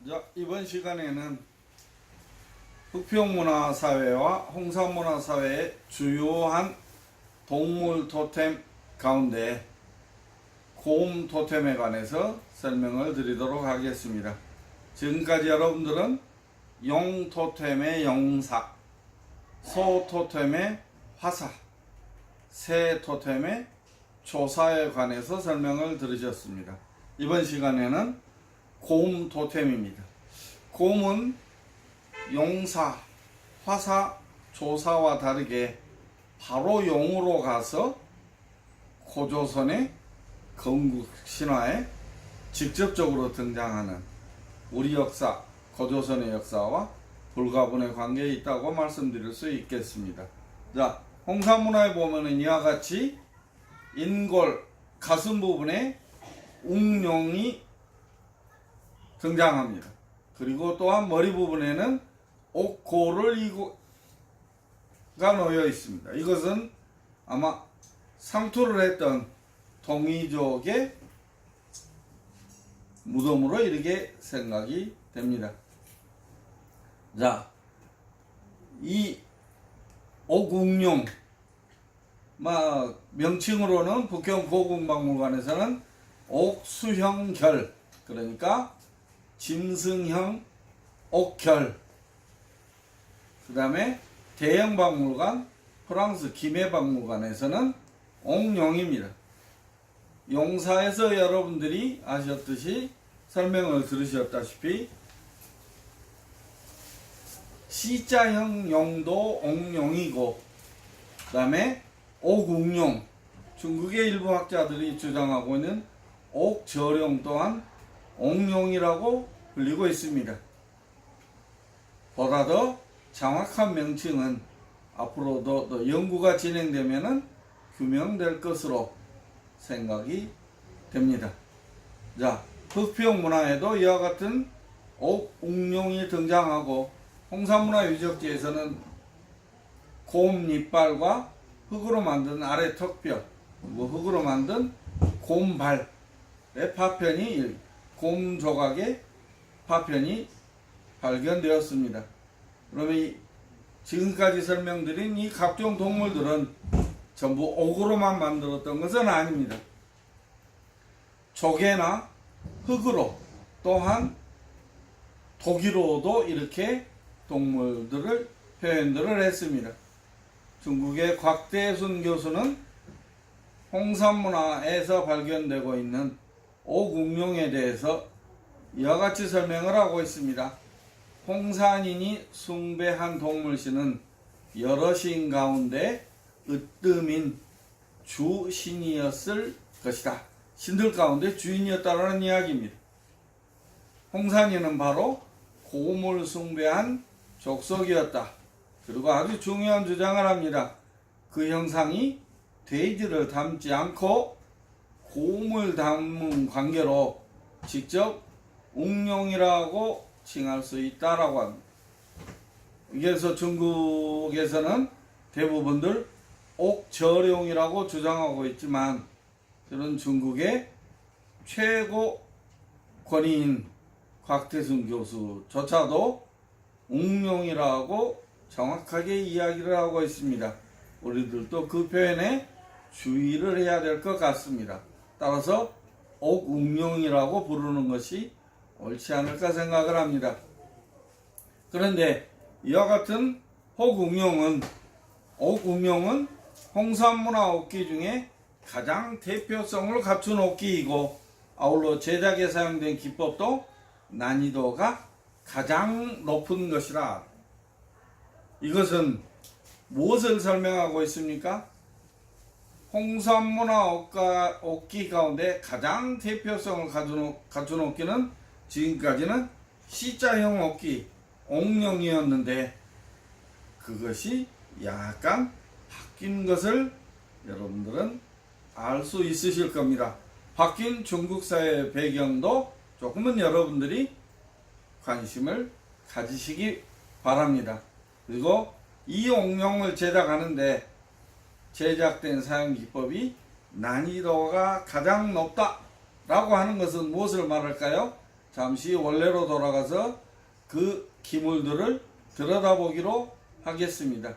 자, 이번 시간에는 흑평문화사회와 홍산문화사회의 주요한 동물 토템 가운데 곰 토템에 관해서 설명을 드리도록 하겠습니다. 지금까지 여러분들은 용 토템의 용사, 소 토템의 화사, 새 토템의 조사에 관해서 설명을 들으셨습니다. 이번 시간에는 곰 토템입니다. 곰은 용사, 화사, 조사와 다르게 바로 용으로 가서 고조선의 건국 신화에 직접적으로 등장하는 우리 역사, 고조선의 역사와 불가분의 관계에 있다고 말씀드릴 수 있겠습니다. 자, 홍산문화에 보면은 이와 같이 인골, 가슴 부분에 웅룡이 등장합니다. 그리고 또한 머리 부분에는 옥고를 가 놓여 있습니다. 이것은 아마 상투를 했던 동이족의 무덤으로 이렇게 생각이 됩니다. 자, 이 옥웅룡, 명칭으로는 북경 고궁박물관에서는 옥수형결, 그러니까 짐승형 옥결, 그 다음에 대형박물관 프랑스 김해박물관에서는 옥룡입니다. 용사에서 여러분들이 아셨듯이 설명을 들으셨다시피 C자형 용도 옥룡이고, 그 다음에 옥웅룡, 중국의 일부 학자들이 주장하고 있는 옥저룡 또한 옥룡이라고 불리고 있습니다. 보다 더 정확한 명칭은 앞으로도 더 연구가 진행되면은 규명될 것으로 생각이 됩니다. 자, 흑평문화에도 이와 같은 옥웅룡이 등장하고, 홍산문화 유적지에서는 곰 이빨과 흙으로 만든 아래 턱뼈, 그리고 흙으로 만든 곰발의 파편이, 곰 조각의 파편이 발견되었습니다. 그러면 지금까지 설명드린 이 각종 동물들은 전부 옥으로만 만들었던 것은 아닙니다. 조개나 흙으로, 또한 독이로도 이렇게 동물들을 표현들을 했습니다. 중국의 곽대순 교수는 홍산문화에서 발견되고 있는 옥웅룡에 대해서 이와 같이 설명을 하고 있습니다. 홍산인이 숭배한 동물신은 여러 신 가운데 으뜸인 주신이었을 것이다. 신들 가운데 주인이었다라는 이야기입니다. 홍산인은 바로 곰을 숭배한 족속이었다. 그리고 아주 중요한 주장을 합니다. 그 형상이 돼지를 닮지 않고 곰을 닮은 관계로 직접 웅룡이라고 칭할 수 있다라고 합니다. 그래서 중국에서는 대부분들 옥저룡이라고 주장하고 있지만, 그런 중국의 최고 권위인 곽대순 교수조차도 웅룡이라고 정확하게 이야기를 하고 있습니다. 우리들도 그 표현에 주의를 해야 될 것 같습니다. 따라서 옥웅룡이라고 부르는 것이 옳지 않을까 생각을 합니다. 그런데 이와 같은 옥웅룡은 홍산문화 옥기 중에 가장 대표성을 갖춘 옥기이고, 아울러 제작에 사용된 기법도 난이도가 가장 높은 것이라. 이것은 무엇을 설명하고 있습니까? 홍산문화 옥기 가운데 가장 대표성을 갖춘 옥기는 지금까지는 C자형 옥기, 옥룡이었는데, 그것이 약간 바뀐 것을 여러분들은 알 수 있으실 겁니다. 바뀐 중국사의 배경도 조금은 여러분들이 관심을 가지시기 바랍니다. 그리고 이 옥룡을 제작하는데 제작된 사용 기법이 난이도가 가장 높다라고 하는 것은 무엇을 말할까요? 잠시 원래로 돌아가서 그 기물들을 들여다보기로 하겠습니다.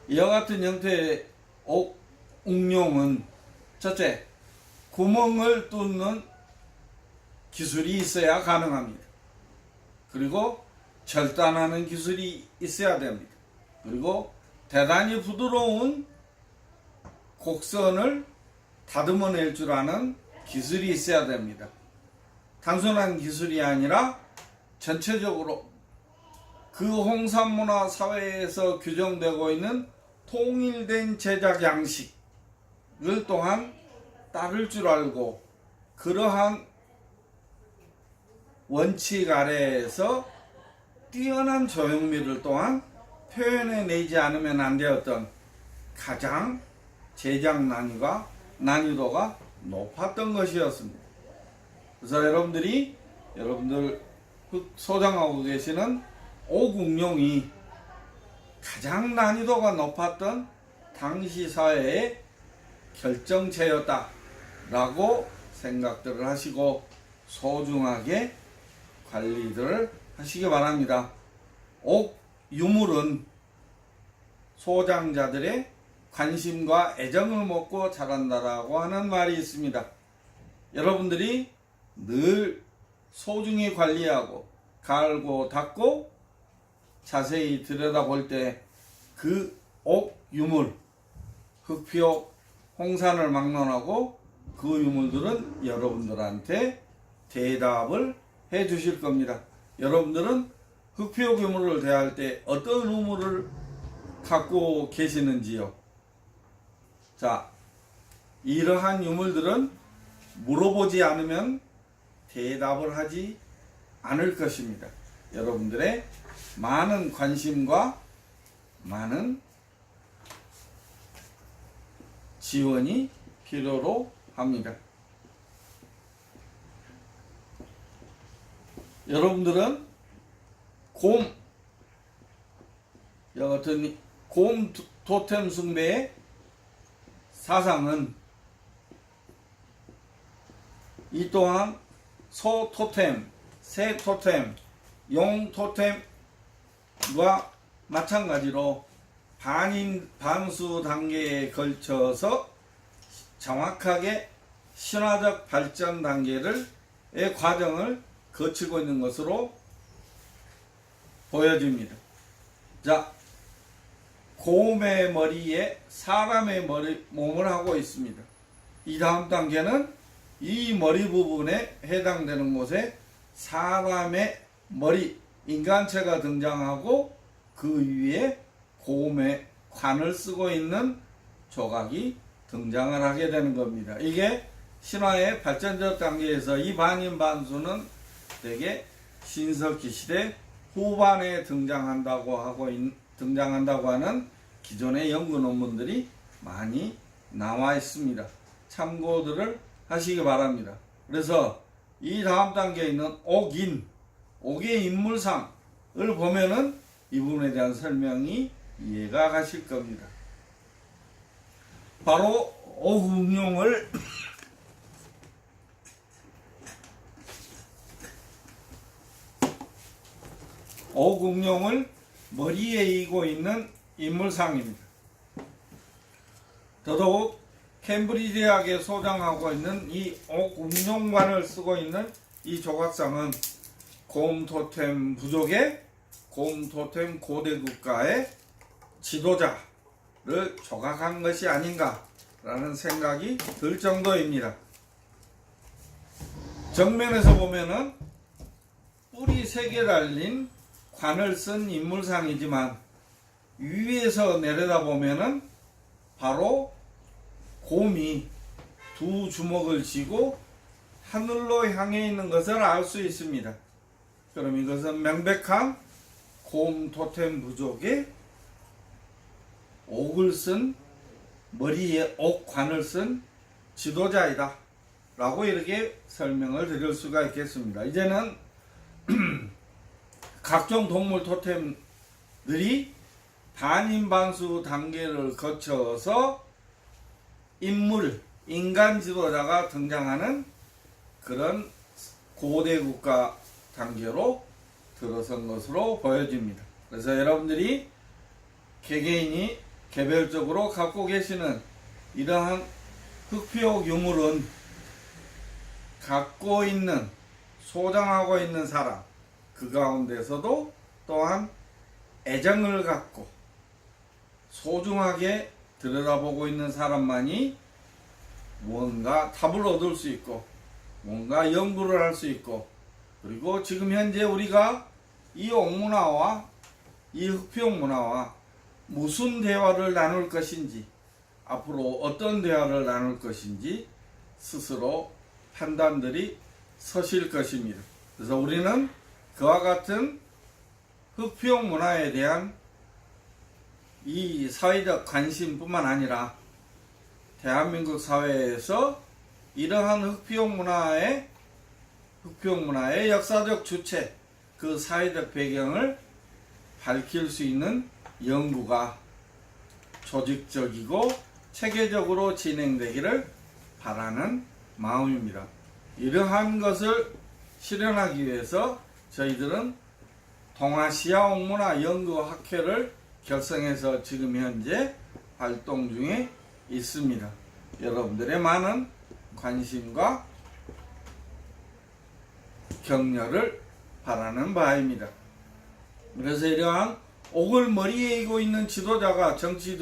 이와 같은 형태의 옥웅룡은 첫째, 구멍을 뚫는 기술이 있어야 가능합니다. 그리고 절단하는 기술이 있어야 됩니다. 그리고 대단히 부드러운 곡선을 다듬어낼 줄 아는 기술이 있어야 됩니다. 단순한 기술이 아니라 전체적으로 그 홍산문화 사회에서 규정되고 있는 통일된 제작 양식을 또한 따를 줄 알고, 그러한 원칙 아래에서 뛰어난 조형미를 또한 표현해내지 않으면 안 되었던 가장 제작 난이도가 높았던 것이었습니다. 그래서 여러분들 소장하고 계시는 옥웅룡이 가장 난이도가 높았던 당시 사회의 결정체였다라고 생각들을 하시고 소중하게 관리들을 하시기 바랍니다. 옥유물은 소장자들의 관심과 애정을 먹고 자란다라고 하는 말이 있습니다. 여러분들이 늘 소중히 관리하고 갈고 닦고 자세히 들여다볼 때 그 옥유물, 흑피옥, 홍산을 막론하고 그 유물들은 여러분들한테 대답을 해 주실 겁니다. 여러분들은 흑피옥 유물을 대할 때 어떤 의무를 갖고 계시는지요? 자, 이러한 유물들은 물어보지 않으면 대답을 하지 않을 것입니다. 여러분들의 많은 관심과 많은 지원이 필요로 합니다. 여러분들은 여하튼 곰 토템 숭배의 사상은 이 또한 소 토템, 새 토템, 용 토템과 마찬가지로 반수 단계에 걸쳐서 정확하게 신화적 발전 단계의 과정을 거치고 있는 것으로 보여집니다. 자, 곰의 머리에 사람의 몸을 하고 있습니다. 이 다음 단계는 이 머리 부분에 해당되는 곳에 사람의 머리, 인간체가 등장하고 그 위에 곰의 관을 쓰고 있는 조각이 등장을 하게 되는 겁니다. 이게 신화의 발전적 단계에서 이 반인반수는 대개 신석기 시대 후반에 등장한다고 하는 기존의 연구 논문들이 많이 나와 있습니다. 참고들을 하시기 바랍니다. 그래서 이 다음 단계에 있는 옥의 인물상을 보면은 이 부분에 대한 설명이 이해가 가실 겁니다. 바로 옥웅룡을 머리에 이고 있는 인물상입니다. 더더욱 캠브리지 대학에 소장하고 있는 이 옥웅룡관을 쓰고 있는 이 조각상은 곰 토템 부족의 곰 토템 고대 국가의 지도자를 조각한 것이 아닌가라는 생각이 들 정도입니다. 정면에서 보면은 뿔이 3개 달린 관을 쓴 인물상이지만 위에서 내려다 보면은 바로 곰이 2 주먹을 쥐고 하늘로 향해 있는 것을 알 수 있습니다. 그럼 이것은 명백한 곰 토템 부족의 머리에 옥관을 쓴 지도자이다 라고 이렇게 설명을 드릴 수가 있겠습니다. 이제는 각종 동물 토템들이 반인반수 단계를 거쳐서 인물, 인간 지도자가 등장하는 그런 고대 국가 단계로 들어선 것으로 보여집니다. 그래서 여러분들이 개개인이 개별적으로 갖고 계시는 이러한 흑표 유물은 갖고 있는, 소장하고 있는 사람, 그 가운데서도 또한 애정을 갖고 소중하게 들여다보고 있는 사람만이 뭔가 답을 얻을 수 있고 뭔가 연구를 할 수 있고, 그리고 지금 현재 우리가 이 옥문화와 이 흑표 문화와 무슨 대화를 나눌 것인지, 앞으로 어떤 대화를 나눌 것인지 스스로 판단들이 서실 것입니다. 그래서 우리는 그와 같은 흑표 문화에 대한 이 사회적 관심뿐만 아니라 대한민국 사회에서 이러한 흑표 문화의 역사적 주체, 그 사회적 배경을 밝힐 수 있는 연구가 조직적이고 체계적으로 진행되기를 바라는 마음입니다. 이러한 것을 실현하기 위해서 저희들은 동아시아 옥문화 연구학회를 결성해서 지금 현재 활동 중에 있습니다. 여러분들의 많은 관심과 격려를 바라는 바입니다. 그래서 이러한 옥을 머리에 이고 있는 지도자가, 정치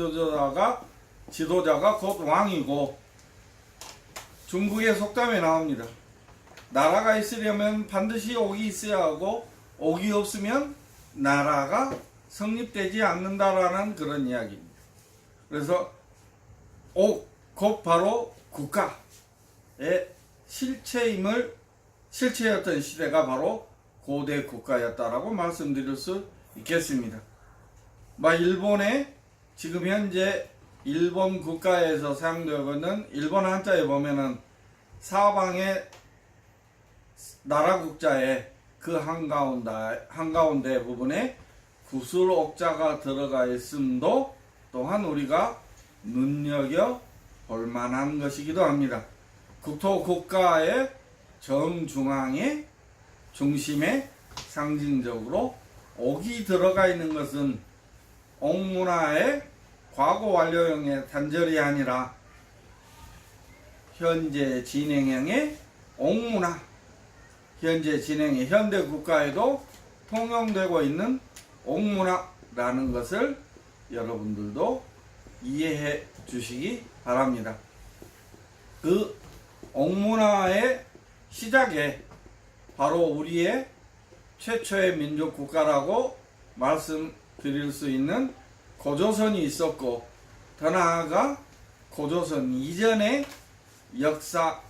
지도자가 곧 왕이고, 중국의 속담에 나옵니다. 나라가 있으려면 반드시 옥이 있어야 하고 옥이 없으면 나라가 성립되지 않는다라는 그런 이야기입니다. 그래서 옥, 곧 바로 국가의 실체였던 시대가 바로 고대 국가였다라고 말씀드릴 수 있겠습니다. 일본의 지금 현재 일본 국가에서 사용되고 있는 일본 한자에 보면은 사방의 나라 국자에 그 한가운데 부분에 구슬 옥자가 들어가 있음도 또한 우리가 눈여겨 볼 만한 것이기도 합니다. 국토 국가의 정중앙에, 중심에 상징적으로 옥이 들어가 있는 것은 옥문화의 과거 완료형의 단절이 아니라 현재 진행형의 옥문화, 현재 진행의 현대 국가에도 통용되고 있는 옥문화라는 것을 여러분들도 이해해 주시기 바랍니다. 그 옥문화의 시작에 바로 우리의 최초의 민족 국가라고 말씀드릴 수 있는 고조선이 있었고, 더 나아가 고조선 이전의 역사,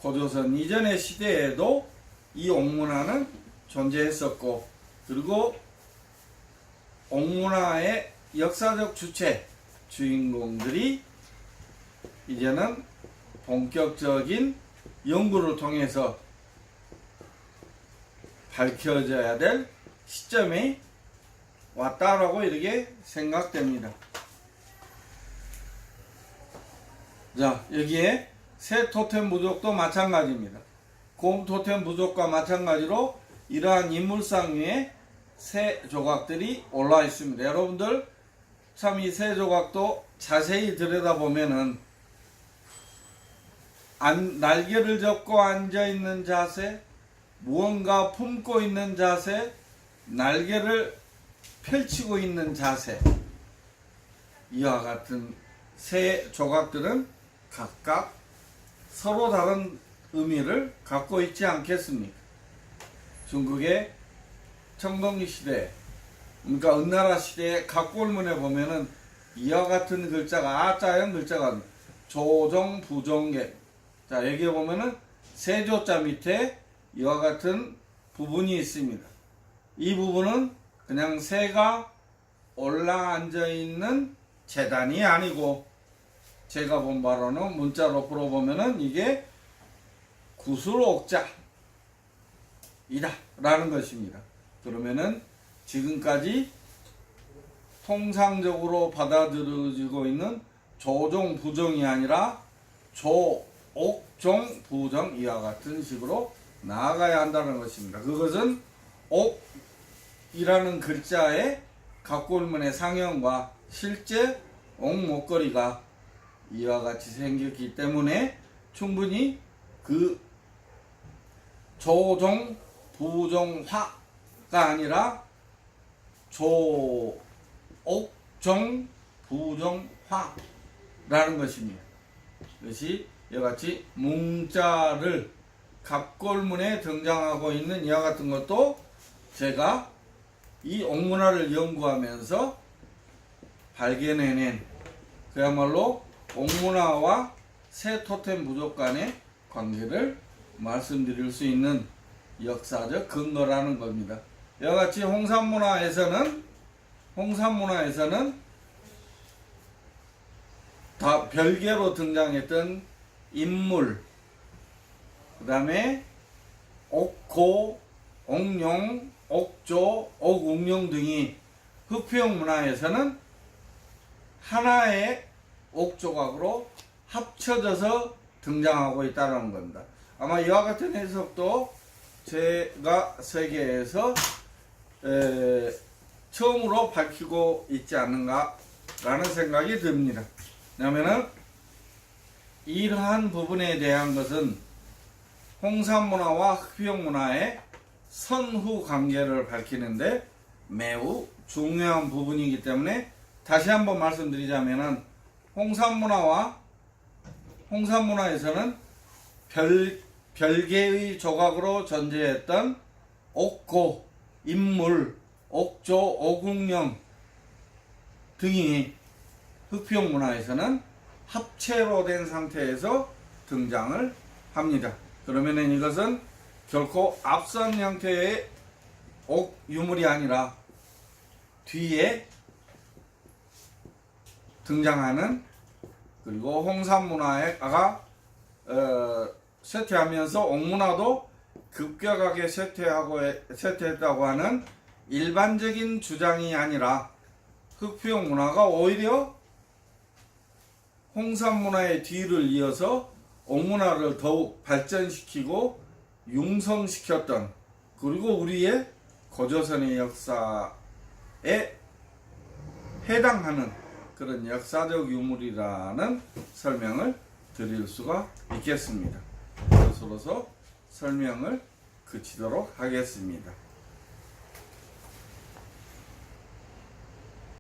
고조선 이전의 시대에도 이 옥문화는 존재했었고, 그리고 옥문화의 역사적 주체, 주인공들이 이제는 본격적인 연구를 통해서 밝혀져야 될 시점에 왔다라고 이렇게 생각됩니다. 자, 여기에 새 토템 부족도 마찬가지입니다. 곰 토템 부족과 마찬가지로 이러한 인물상 위에 새 조각들이 올라 있습니다. 여러분들 참 이 새 조각도 자세히 들여다보면은 날개를 접고 앉아있는 자세, 무언가 품고 있는 자세, 날개를 펼치고 있는 자세, 이와 같은 새 조각들은 각각 서로 다른 의미를 갖고 있지 않겠습니까? 중국의 청동기 시대, 그러니까 은나라 시대의 각골문에 보면은 이와 같은 글자가, 아자형 글자가 조정, 부정계. 자, 여기에 보면은 세조자 밑에 이와 같은 부분이 있습니다. 이 부분은 그냥 새가 올라 앉아 있는 재단이 아니고, 제가 본 바로는 문자로 풀어보면은 이게 구슬옥자이다 라는 것입니다. 그러면은 지금까지 통상적으로 받아들여지고 있는 조종 부정이 아니라 조옥종 부정 이와 같은 식으로 나아가야 한다는 것입니다. 그것은 옥이라는 글자의 갑골문의 상형과 실제 옥 목걸이가 이와 같이 생겼기 때문에 충분히 그 조종 부정화가 아니라 조옥종 부정화라는 것입니다. 이것이 이와 같이 문자를 갑골문에 등장하고 있는 이와 같은 것도 제가 이 옥문화를 연구하면서 발견해낸 그야말로 옥문화와 새 토템 부족 간의 관계를 말씀드릴 수 있는 역사적 근거라는 겁니다. 이와 같이 홍산문화에서는 다 별개로 등장했던 인물, 그 다음에 옥고, 옥룡, 옥조, 옥웅룡 등이 흑표형 문화에서는 하나의 옥조각으로 합쳐져서 등장하고 있다는 겁니다. 아마 이와 같은 해석도 제가 세계에서 처음으로 밝히고 있지 않는가 라는 생각이 듭니다. 왜냐하면 이러한 부분에 대한 것은 홍산문화와 흑표형 문화의 선후 관계를 밝히는데 매우 중요한 부분이기 때문에 다시 한번 말씀드리자면은 홍산문화에서는 별개의 조각으로 존재했던 옥고, 인물, 옥조, 옥웅령 등이 흑표형 문화에서는 합체로 된 상태에서 등장을 합니다. 그러면은 이것은 결코 앞선 형태의 옥 유물이 아니라 뒤에 등장하는, 그리고 홍산문화가 쇠퇴하면서 옥문화도 급격하게 쇠퇴했다고 하는 일반적인 주장이 아니라 흑표형 문화가 오히려 홍산문화의 뒤를 이어서 옥문화를 더욱 발전시키고 융성시켰던, 그리고 우리의 고조선의 역사에 해당하는 그런 역사적 유물이라는 설명을 드릴 수가 있겠습니다. 이것으로서 설명을 그치도록 하겠습니다.